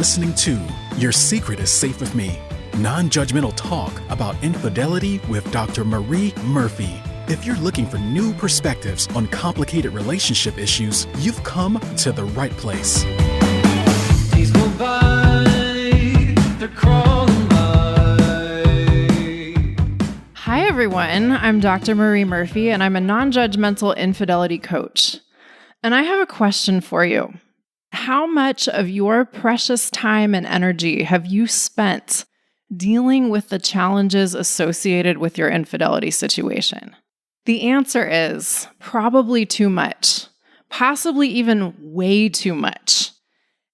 listening to Your Secret is Safe with Me, non-judgmental talk about infidelity with Dr. Marie Murphy. If you're looking for new perspectives on complicated relationship issues, you've come to the right place. Days go by, they're crawling by. Hi, everyone. I'm Dr. Marie Murphy, and I'm a non-judgmental infidelity coach. And I have a question for you. How much of your precious time and energy have you spent dealing with the challenges associated with your infidelity situation? The answer is probably too much, possibly even way too much.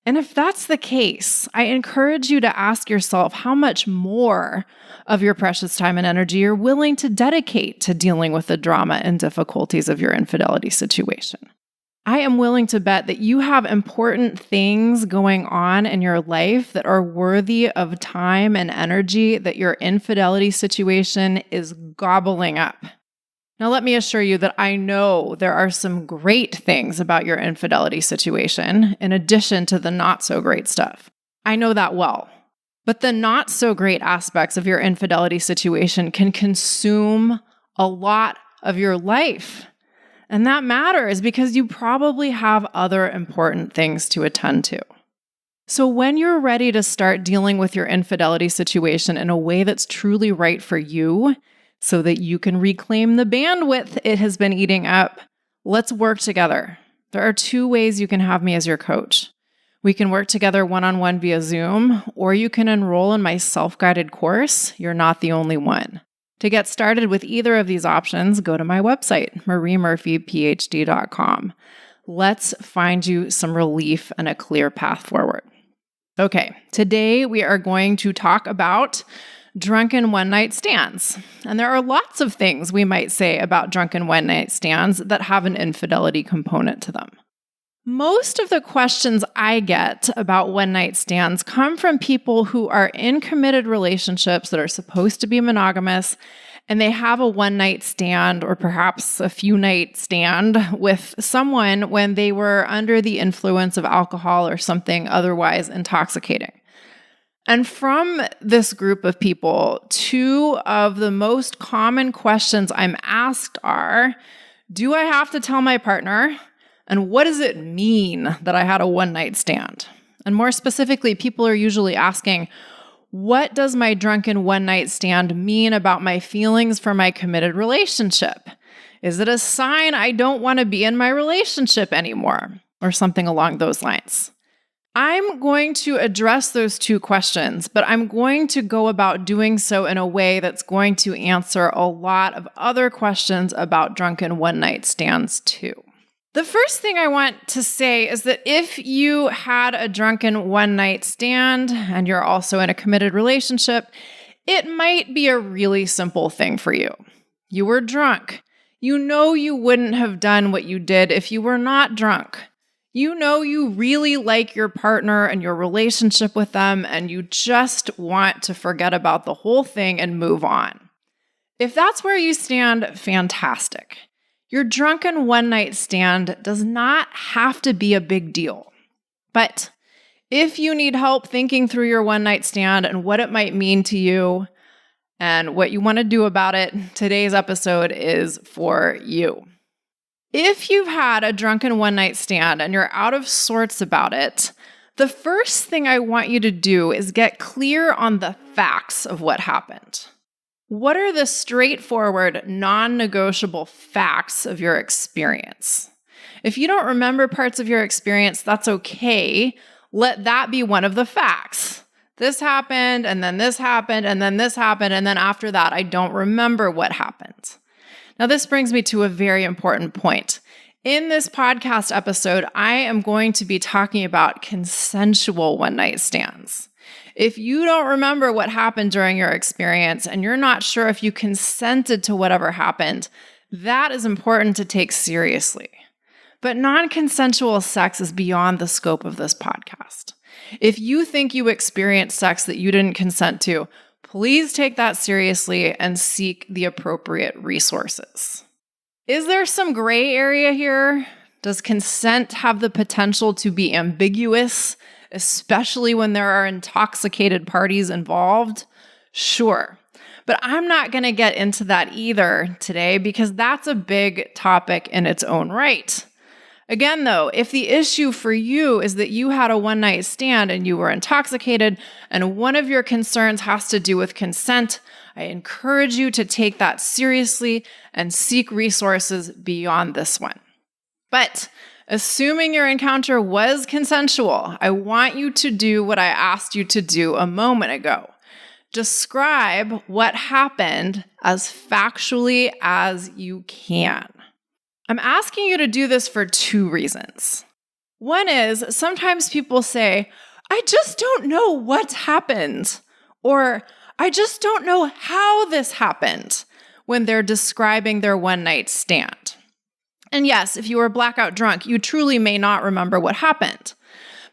And if that's the case, I encourage you to ask yourself how much more of your precious time and energy you're willing to dedicate to dealing with the drama and difficulties of your infidelity situation. I am willing to bet that you have important things going on in your life that are worthy of time and energy that your infidelity situation is gobbling up. Now, let me assure you that I know there are some great things about your infidelity situation in addition to the not so great stuff. I know that well. But the not so great aspects of your infidelity situation can consume a lot of your life. And that matters because you probably have other important things to attend to. So when you're ready to start dealing with your infidelity situation in a way that's truly right for you, so that you can reclaim the bandwidth it has been eating up, let's work together. There are two ways you can have me as your coach. We can work together one-on-one via Zoom, or you can enroll in my self-guided course, You're Not the Only One. To get started with either of these options, go to my website, mariemurphyphd.com. Let's find you some relief and a clear path forward. Okay, today we are going to talk about drunken one-night stands. And there are lots of things we might say about drunken one-night stands that have an infidelity component to them. Most of the questions I get about one-night stands come from people who are in committed relationships that are supposed to be monogamous, and they have a one-night stand or perhaps a few-night stand with someone when they were under the influence of alcohol or something otherwise intoxicating. And from this group of people, two of the most common questions I'm asked are, do I have to tell my partner? And what does it mean that I had a one-night stand? And more specifically, people are usually asking, what does my drunken one-night stand mean about my feelings for my committed relationship? Is it a sign I don't want to be in my relationship anymore? Or something along those lines. I'm going to address those two questions, but I'm going to go about doing so in a way that's going to answer a lot of other questions about drunken one-night stands too. The first thing I want to say is that if you had a drunken one-night stand and you're also in a committed relationship, it might be a really simple thing for you. You were drunk. You know you wouldn't have done what you did if you were not drunk. You know you really like your partner and your relationship with them, and you just want to forget about the whole thing and move on. If that's where you stand, fantastic. Your drunken one-night stand does not have to be a big deal. But if you need help thinking through your one-night stand and what it might mean to you and what you want to do about it, today's episode is for you. If you've had a drunken one-night stand and you're out of sorts about it, the first thing I want you to do is get clear on the facts of what happened. What are the straightforward, non-negotiable facts of your experience? If you don't remember parts of your experience, that's okay. Let that be one of the facts. This happened, and then this happened, and then this happened, and then after that, I don't remember what happened. Now, this brings me to a very important point. In this podcast episode, I am going to be talking about consensual one-night stands. If you don't remember what happened during your experience and you're not sure if you consented to whatever happened, that is important to take seriously. But non-consensual sex is beyond the scope of this podcast. If you think you experienced sex that you didn't consent to, please take that seriously and seek the appropriate resources. Is there some gray area here? Does consent have the potential to be ambiguous, especially when there are intoxicated parties involved? Sure. But I'm not going to get into that either today because that's a big topic in its own right. Again, though, if the issue for you is that you had a one-night stand and you were intoxicated and one of your concerns has to do with consent, I encourage you to take that seriously and seek resources beyond this one. But assuming your encounter was consensual, I want you to do what I asked you to do a moment ago. Describe what happened as factually as you can. I'm asking you to do this for two reasons. One is sometimes people say, I just don't know what happened, or I just don't know how this happened when they're describing their one-night stand. And yes, if you were blackout drunk, you truly may not remember what happened.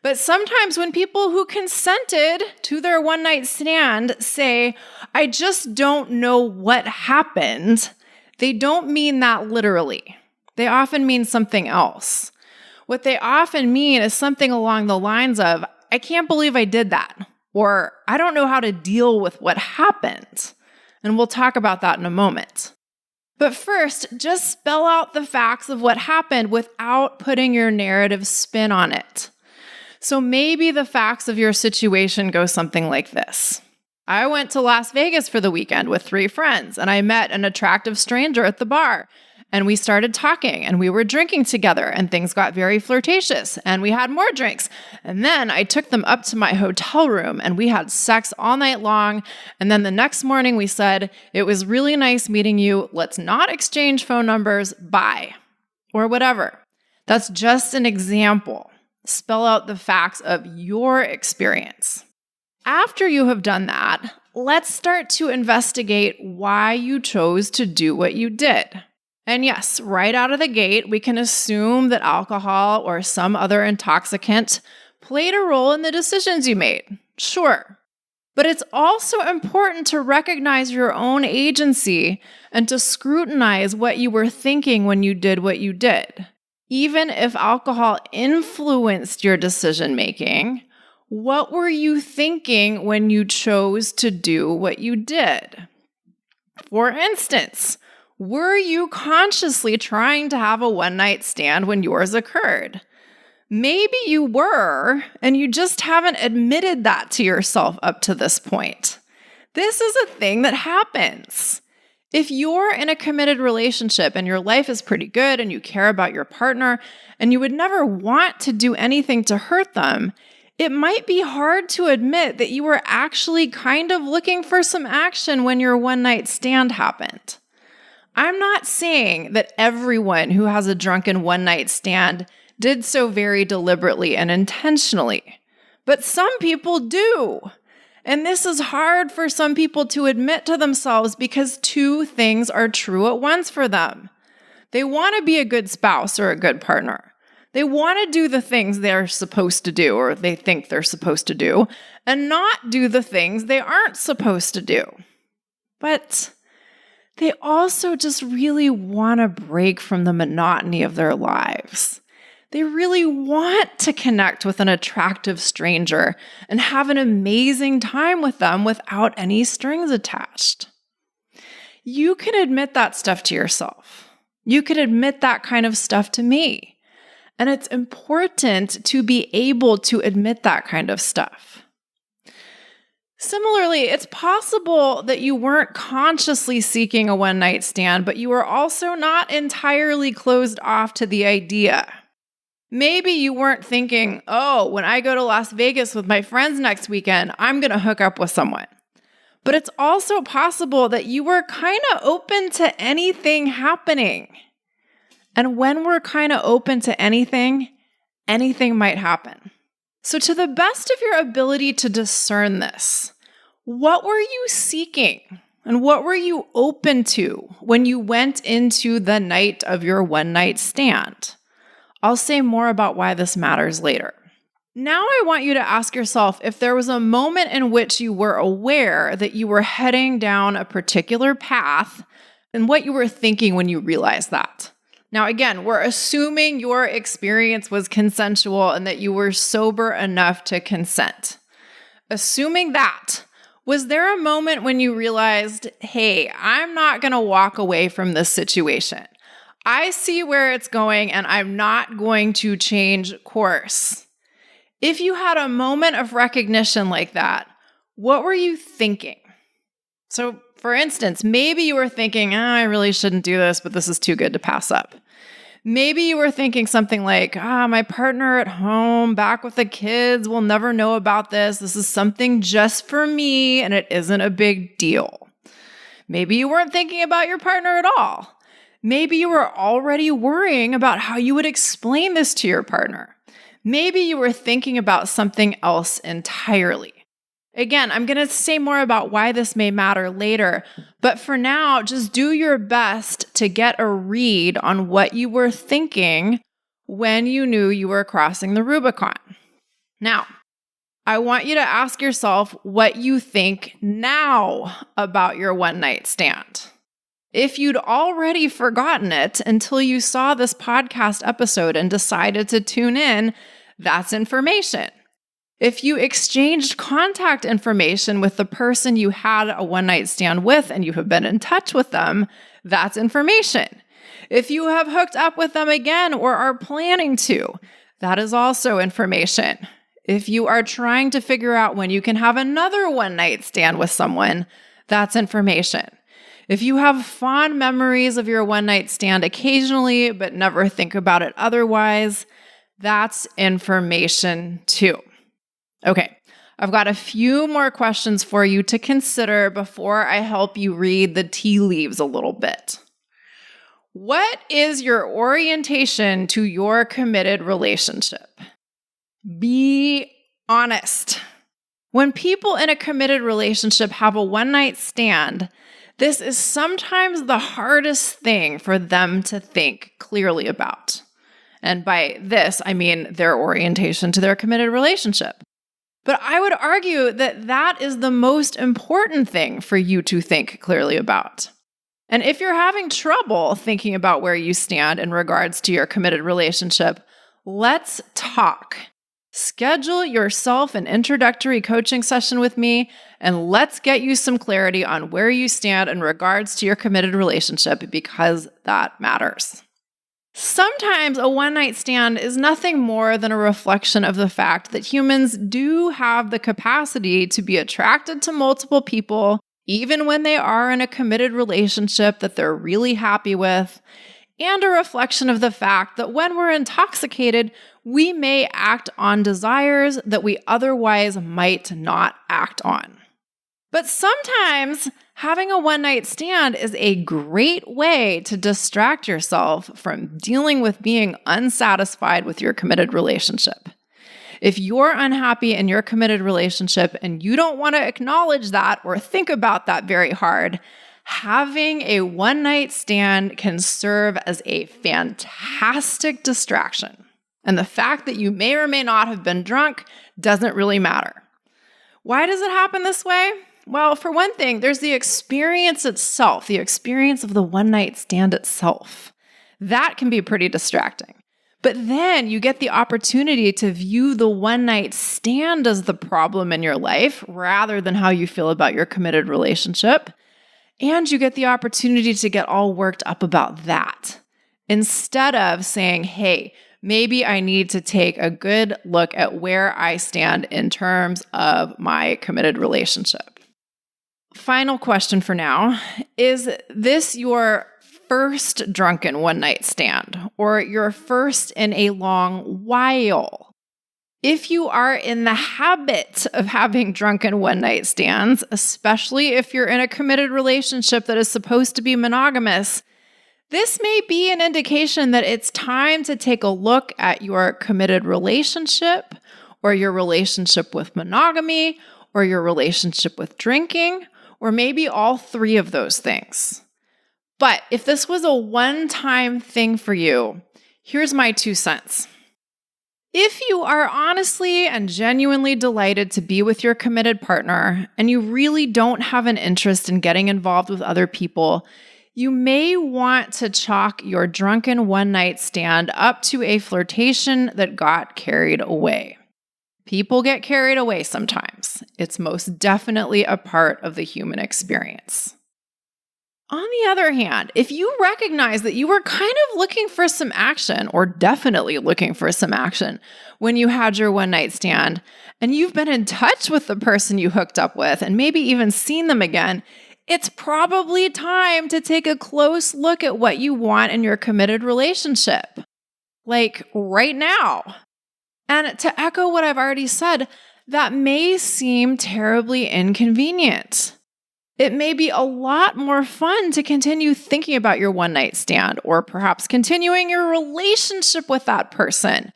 But sometimes when people who consented to their one-night stand say, I just don't know what happened, they don't mean that literally. They often mean something else. What they often mean is something along the lines of, I can't believe I did that, or I don't know how to deal with what happened. And we'll talk about that in a moment. But first, just spell out the facts of what happened without putting your narrative spin on it. So maybe the facts of your situation go something like this. I went to Las Vegas for the weekend with 3 friends, and I met an attractive stranger at the bar. And we started talking and we were drinking together and things got very flirtatious and we had more drinks. And then I took them up to my hotel room and we had sex all night long. And then the next morning we said, it was really nice meeting you. Let's not exchange phone numbers. Bye. Or whatever. That's just an example. Spell out the facts of your experience. After you have done that, let's start to investigate why you chose to do what you did. And yes, right out of the gate, we can assume that alcohol or some other intoxicant played a role in the decisions you made. Sure. But it's also important to recognize your own agency and to scrutinize what you were thinking when you did what you did. Even if alcohol influenced your decision-making, what were you thinking when you chose to do what you did? For instance, were you consciously trying to have a one-night stand when yours occurred? Maybe you were, and you just haven't admitted that to yourself up to this point. This is a thing that happens. If you're in a committed relationship and your life is pretty good and you care about your partner and you would never want to do anything to hurt them, it might be hard to admit that you were actually kind of looking for some action when your one-night stand happened. I'm not saying that everyone who has a drunken one-night stand did so very deliberately and intentionally, but some people do. And this is hard for some people to admit to themselves because two things are true at once for them. They want to be a good spouse or a good partner. They want to do the things they're supposed to do or they think they're supposed to do and not do the things they aren't supposed to do. But they also just really want to break from the monotony of their lives. They really want to connect with an attractive stranger and have an amazing time with them without any strings attached. You can admit that stuff to yourself. You could admit that kind of stuff to me. And it's important to be able to admit that kind of stuff. Similarly, it's possible that you weren't consciously seeking a one-night stand, but you were also not entirely closed off to the idea. Maybe you weren't thinking, oh, when I go to Las Vegas with my friends next weekend, I'm going to hook up with someone. But it's also possible that you were kind of open to anything happening. And when we're kind of open to anything might happen. So to the best of your ability to discern this, what were you seeking and what were you open to when you went into the night of your one-night stand? I'll say more about why this matters later. Now I want you to ask yourself if there was a moment in which you were aware that you were heading down a particular path and what you were thinking when you realized that. Now, again, we're assuming your experience was consensual and that you were sober enough to consent. Assuming that, was there a moment when you realized, hey, I'm not going to walk away from this situation? I see where it's going and I'm not going to change course. If you had a moment of recognition like that, what were you thinking? So, for instance, maybe you were thinking, I really shouldn't do this, but this is too good to pass up. Maybe you were thinking something like, my partner at home, back with the kids, will never know about this. This is something just for me, and it isn't a big deal. Maybe you weren't thinking about your partner at all. Maybe you were already worrying about how you would explain this to your partner. Maybe you were thinking about something else entirely. Again, I'm going to say more about why this may matter later, but for now, just do your best to get a read on what you were thinking when you knew you were crossing the Rubicon. Now, I want you to ask yourself what you think now about your one-night stand. If you'd already forgotten it until you saw this podcast episode and decided to tune in, that's information. If you exchanged contact information with the person you had a one-night stand with and you have been in touch with them, that's information. If you have hooked up with them again or are planning to, that is also information. If you are trying to figure out when you can have another one-night stand with someone, that's information. If you have fond memories of your one-night stand occasionally but never think about it otherwise, that's information too. Okay, I've got a few more questions for you to consider before I help you read the tea leaves a little bit. What is your orientation to your committed relationship? Be honest. When people in a committed relationship have a one-night stand, this is sometimes the hardest thing for them to think clearly about. And by this, I mean their orientation to their committed relationship. But I would argue that that is the most important thing for you to think clearly about. And if you're having trouble thinking about where you stand in regards to your committed relationship, let's talk. Schedule yourself an introductory coaching session with me, and let's get you some clarity on where you stand in regards to your committed relationship, because that matters. Sometimes a one-night stand is nothing more than a reflection of the fact that humans do have the capacity to be attracted to multiple people, even when they are in a committed relationship that they're really happy with, and a reflection of the fact that when we're intoxicated, we may act on desires that we otherwise might not act on. But sometimes having a one-night stand is a great way to distract yourself from dealing with being unsatisfied with your committed relationship. If you're unhappy in your committed relationship and you don't want to acknowledge that or think about that very hard, having a one-night stand can serve as a fantastic distraction. And the fact that you may or may not have been drunk doesn't really matter. Why does it happen this way? Well, for one thing, there's the experience itself, the experience of the one-night stand itself. That can be pretty distracting. But then you get the opportunity to view the one-night stand as the problem in your life rather than how you feel about your committed relationship. And you get the opportunity to get all worked up about that instead of saying, hey, maybe I need to take a good look at where I stand in terms of my committed relationship. Final question for now. Is this your first drunken one-night stand or your first in a long while? If you are in the habit of having drunken one-night stands, especially if you're in a committed relationship that is supposed to be monogamous, this may be an indication that it's time to take a look at your committed relationship or your relationship with monogamy or your relationship with drinking, or maybe all three of those things. But if this was a one-time thing for you, here's my 2 cents. If you are honestly and genuinely delighted to be with your committed partner and you really don't have an interest in getting involved with other people, You may want to chalk your drunken one-night stand up to a flirtation that got carried away. People get carried away sometimes. It's most definitely a part of the human experience. On the other hand, if you recognize that you were kind of looking for some action, or definitely looking for some action when you had your one-night stand, and you've been in touch with the person you hooked up with and maybe even seen them again, it's probably time to take a close look at what you want in your committed relationship. Like right now. And to echo what I've already said, that may seem terribly inconvenient. It may be a lot more fun to continue thinking about your one-night stand, or perhaps continuing your relationship with that person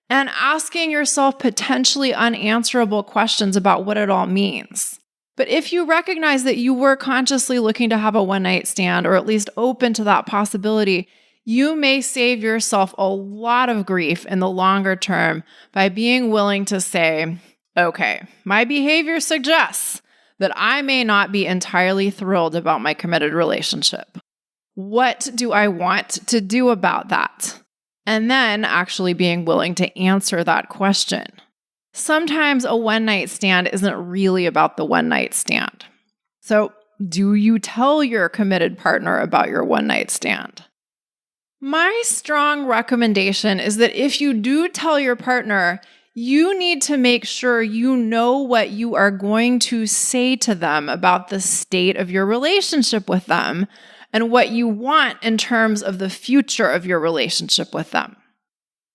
and asking yourself potentially unanswerable questions about what it all means. But if you recognize that you were consciously looking to have a one-night stand, or at least open to that possibility, you may save yourself a lot of grief in the longer term by being willing to say, okay, my behavior suggests that I may not be entirely thrilled about my committed relationship. What do I want to do about that? And then actually being willing to answer that question. Sometimes a one-night stand isn't really about the one-night stand. So, do you tell your committed partner about your one-night stand? My strong recommendation is that if you do tell your partner, you need to make sure you know what you are going to say to them about the state of your relationship with them and what you want in terms of the future of your relationship with them.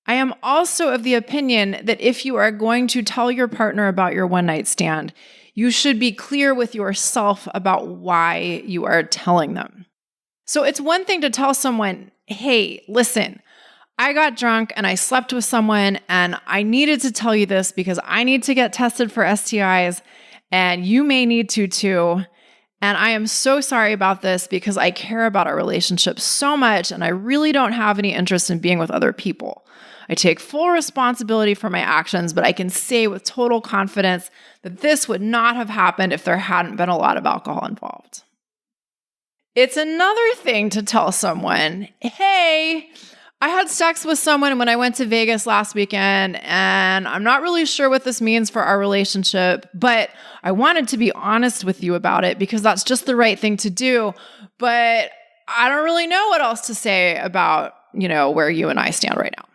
I am also of the opinion that if you are going to tell your partner about your one-night stand, you should be clear with yourself about why you are telling them. So it's one thing to tell someone, hey, listen, I got drunk and I slept with someone and I needed to tell you this because I need to get tested for STIs and you may need to too. And I am so sorry about this because I care about our relationship so much and I really don't have any interest in being with other people. I take full responsibility for my actions, but I can say with total confidence that this would not have happened if there hadn't been a lot of alcohol involved. It's another thing to tell someone, hey, I had sex with someone when I went to Vegas last weekend, and I'm not really sure what this means for our relationship, but I wanted to be honest with you about it because that's just the right thing to do. But I don't really know what else to say about, where you and I stand right now.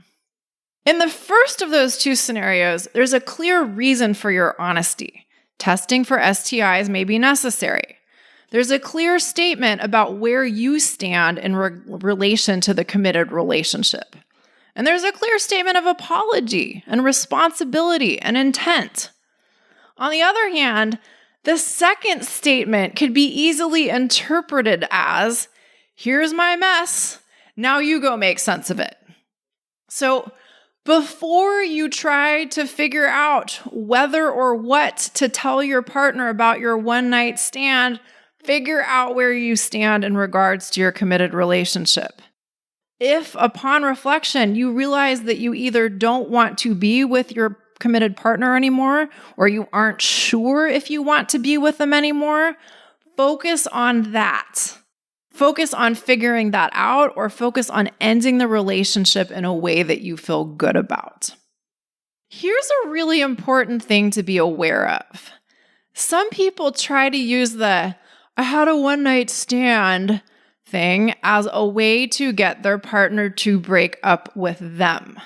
In the first of those two scenarios, there's a clear reason for your honesty. Testing for STIs may be necessary. There's a clear statement about where you stand in relation to the committed relationship. And there's a clear statement of apology and responsibility and intent. On the other hand, the second statement could be easily interpreted as, here's my mess, now you go make sense of it. So, before you try to figure out whether or what to tell your partner about your one-night stand, figure out where you stand in regards to your committed relationship. If, upon reflection, you realize that you either don't want to be with your committed partner anymore, or you aren't sure if you want to be with them anymore, focus on that. Focus on figuring that out, or focus on ending the relationship in a way that you feel good about. Here's a really important thing to be aware of. Some people try to use the I had a one-night stand thing as a way to get their partner to break up with them.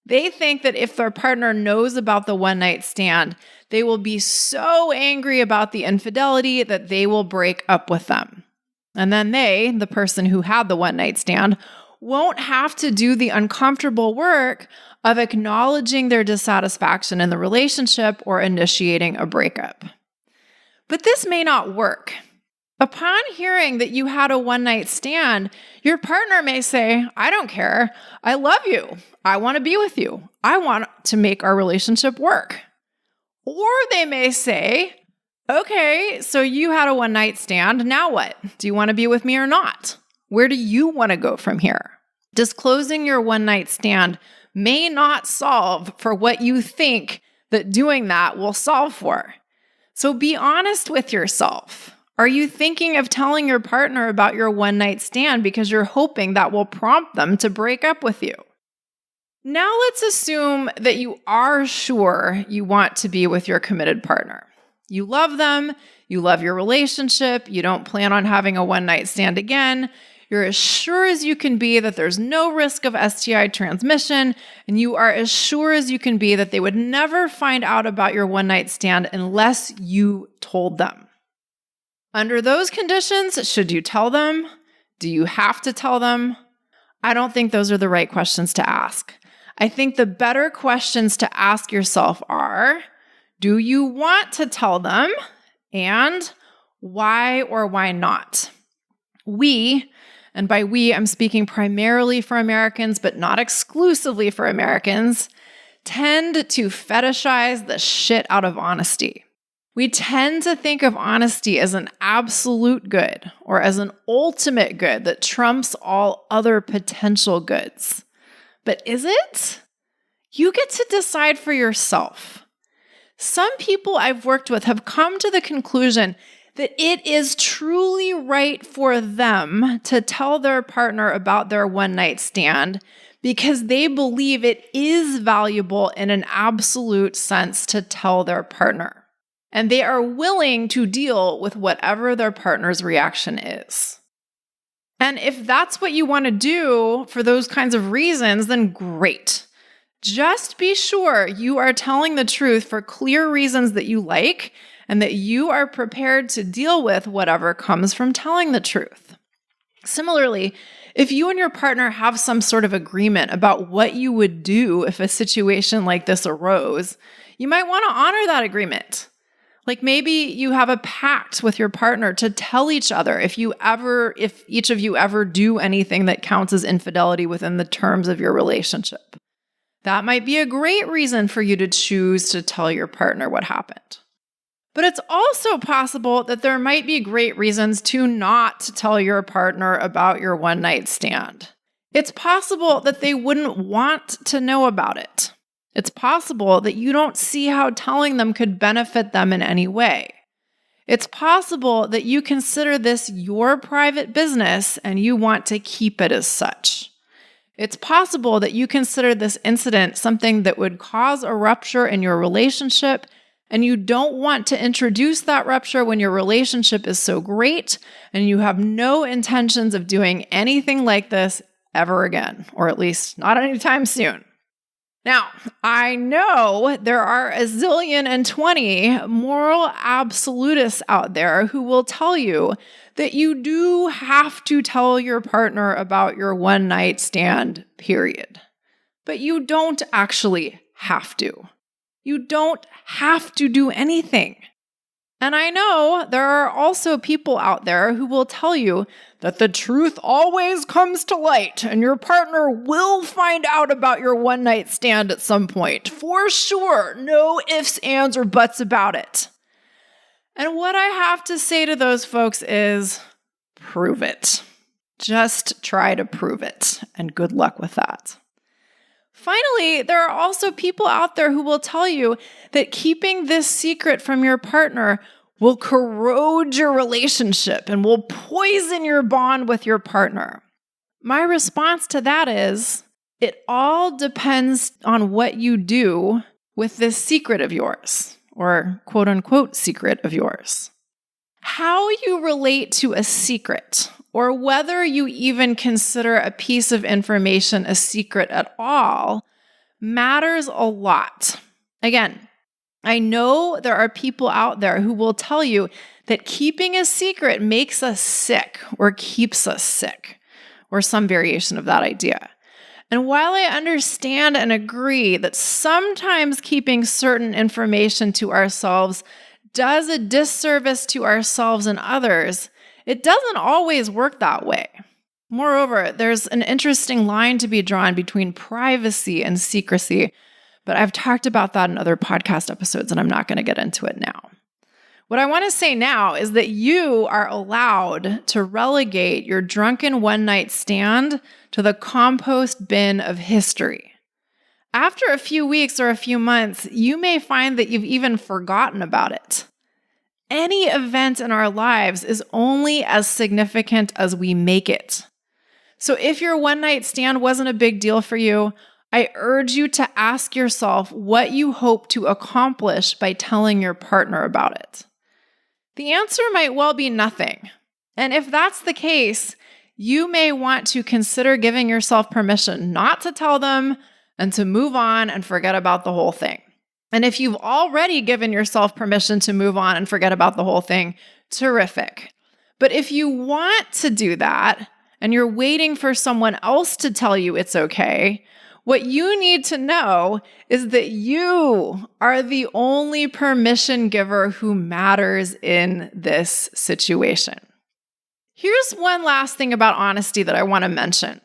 They think that if their partner knows about the one-night stand, they will be so angry about the infidelity that they will break up with them. And then they, the person who had the one-night stand, won't have to do the uncomfortable work of acknowledging their dissatisfaction in the relationship or initiating a breakup. But this may not work. Upon hearing that you had a one-night stand, your partner may say, I don't care. I love you. I want to be with you. I want to make our relationship work. Or they may say, okay, so you had a one-night stand. Now what? Do you want to be with me or not? Where do you want to go from here? Disclosing your one-night stand may not solve for what you think that doing that will solve for. So be honest with yourself. Are you thinking of telling your partner about your one-night stand because you're hoping that will prompt them to break up with you? Now let's assume that you are sure you want to be with your committed partner. You love them, you love your relationship, you don't plan on having a one-night stand again, you're as sure as you can be that there's no risk of STI transmission, and you are as sure as you can be that they would never find out about your one-night stand unless you told them. Under those conditions, should you tell them? Do you have to tell them? I don't think those are the right questions to ask. I think the better questions to ask yourself are, do you want to tell them? And why or why not? We, and by we, I'm speaking primarily for Americans, but not exclusively for Americans, tend to fetishize the shit out of honesty. We tend to think of honesty as an absolute good or as an ultimate good that trumps all other potential goods. But is it? You get to decide for yourself. Some people I've worked with have come to the conclusion that it is truly right for them to tell their partner about their one-night stand because they believe it is valuable in an absolute sense to tell their partner. And they are willing to deal with whatever their partner's reaction is. And if that's what you want to do for those kinds of reasons, then great. Just be sure you are telling the truth for clear reasons that you like and that you are prepared to deal with whatever comes from telling the truth. Similarly, if you and your partner have some sort of agreement about what you would do if a situation like this arose, you might want to honor that agreement. Like maybe you have a pact with your partner to tell each other if each of you ever do anything that counts as infidelity within the terms of your relationship. That might be a great reason for you to choose to tell your partner what happened. But it's also possible that there might be great reasons to not tell your partner about your one-night stand. It's possible that they wouldn't want to know about it. It's possible that you don't see how telling them could benefit them in any way. It's possible that you consider this your private business and you want to keep it as such. It's possible that you consider this incident something that would cause a rupture in your relationship and you don't want to introduce that rupture when your relationship is so great and you have no intentions of doing anything like this ever again, or at least not anytime soon. Now, I know there are a zillion and 20 moral absolutists out there who will tell you that you do have to tell your partner about your one-night stand, period. But you don't actually have to. You don't have to do anything. And I know there are also people out there who will tell you that the truth always comes to light and your partner will find out about your one-night stand at some point. For sure. No ifs, ands, or buts about it. And what I have to say to those folks is, prove it. Just try to prove it. And good luck with that. Finally, there are also people out there who will tell you that keeping this secret from your partner will corrode your relationship and will poison your bond with your partner. My response to that is, it all depends on what you do with this secret of yours, or quote unquote secret of yours. How you relate to a secret, or whether you even consider a piece of information a secret at all, matters a lot. Again, I know there are people out there who will tell you that keeping a secret makes us sick or keeps us sick, or some variation of that idea. And while I understand and agree that sometimes keeping certain information to ourselves does a disservice to ourselves and others, it doesn't always work that way. Moreover, there's an interesting line to be drawn between privacy and secrecy, but I've talked about that in other podcast episodes, and I'm not going to get into it now. What I want to say now is that you are allowed to relegate your drunken one-night stand to the compost bin of history. After a few weeks or a few months, you may find that you've even forgotten about it. any event in our lives is only as significant as we make it. So if your one-night stand wasn't a big deal for you, I urge you to ask yourself what you hope to accomplish by telling your partner about it. The answer might well be nothing. And if that's the case, you may want to consider giving yourself permission not to tell them and to move on and forget about the whole thing. And if you've already given yourself permission to move on and forget about the whole thing, terrific. But if you want to do that and you're waiting for someone else to tell you it's okay, what you need to know is that you are the only permission giver who matters in this situation. Here's one last thing about honesty that I want to mention.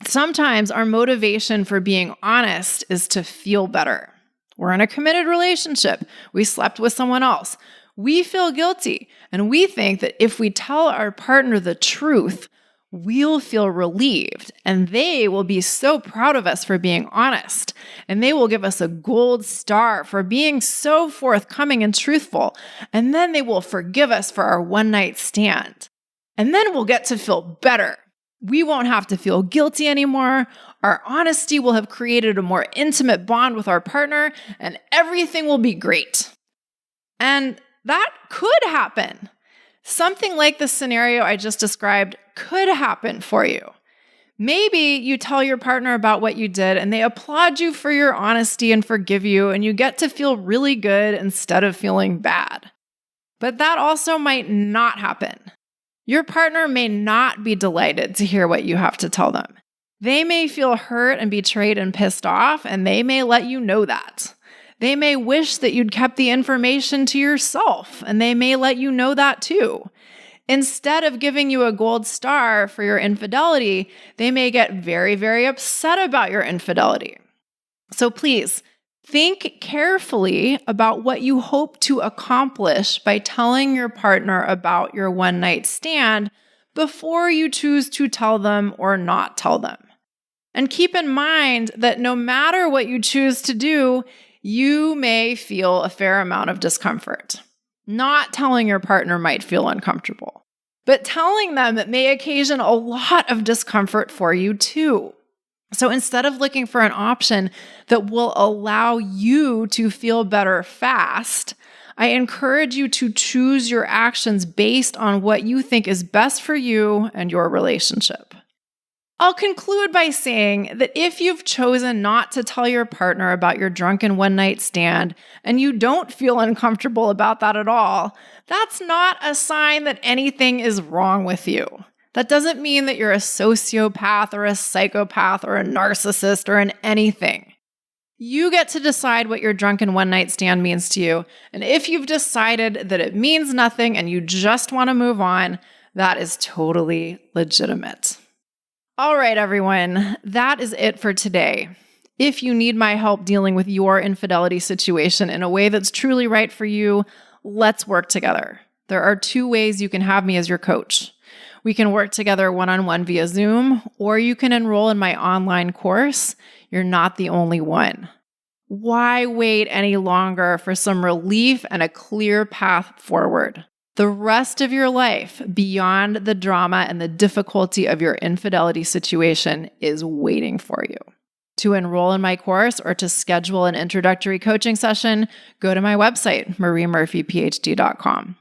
Sometimes our motivation for being honest is to feel better. We're in a committed relationship. We slept with someone else. We feel guilty, and we think that if we tell our partner the truth, we'll feel relieved, and they will be so proud of us for being honest, and they will give us a gold star for being so forthcoming and truthful, and then they will forgive us for our one-night stand. And then we'll get to feel better. We won't have to feel guilty anymore. Our honesty will have created a more intimate bond with our partner, and everything will be great. And that could happen. Something like the scenario I just described could happen for you. Maybe you tell your partner about what you did and they applaud you for your honesty and forgive you, and you get to feel really good instead of feeling bad. But that also might not happen. Your partner may not be delighted to hear what you have to tell them. They may feel hurt and betrayed and pissed off, and they may let you know that. They may wish that you'd kept the information to yourself, and they may let you know that too. Instead of giving you a gold star for your infidelity, they may get very, very upset about your infidelity. So please, think carefully about what you hope to accomplish by telling your partner about your one-night stand before you choose to tell them or not tell them. And keep in mind that no matter what you choose to do, you may feel a fair amount of discomfort. Not telling your partner might feel uncomfortable, but telling them it may occasion a lot of discomfort for you too. So instead of looking for an option that will allow you to feel better fast, I encourage you to choose your actions based on what you think is best for you and your relationship. I'll conclude by saying that if you've chosen not to tell your partner about your drunken one-night stand and you don't feel uncomfortable about that at all, that's not a sign that anything is wrong with you. That doesn't mean that you're a sociopath or a psychopath or a narcissist or an anything. You get to decide what your drunken one-night stand means to you. And if you've decided that it means nothing and you just want to move on, that is totally legitimate. All right, everyone, that is it for today. If you need my help dealing with your infidelity situation in a way that's truly right for you, let's work together. There are 2 ways you can have me as your coach. We can work together one-on-one via Zoom, or you can enroll in my online course. You're not the only one. Why wait any longer for some relief and a clear path forward? The rest of your life, beyond the drama and the difficulty of your infidelity situation, is waiting for you. To enroll in my course or to schedule an introductory coaching session, go to my website, mariemurphyphd.com.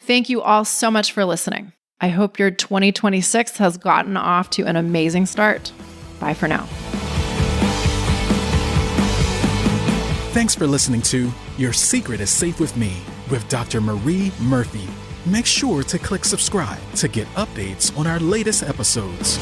Thank you all so much for listening. I hope your 2026 has gotten off to an amazing start. Bye for now. Thanks for listening to Your Secret is Safe with Me with Dr. Marie Murphy. Make sure to click subscribe to get updates on our latest episodes.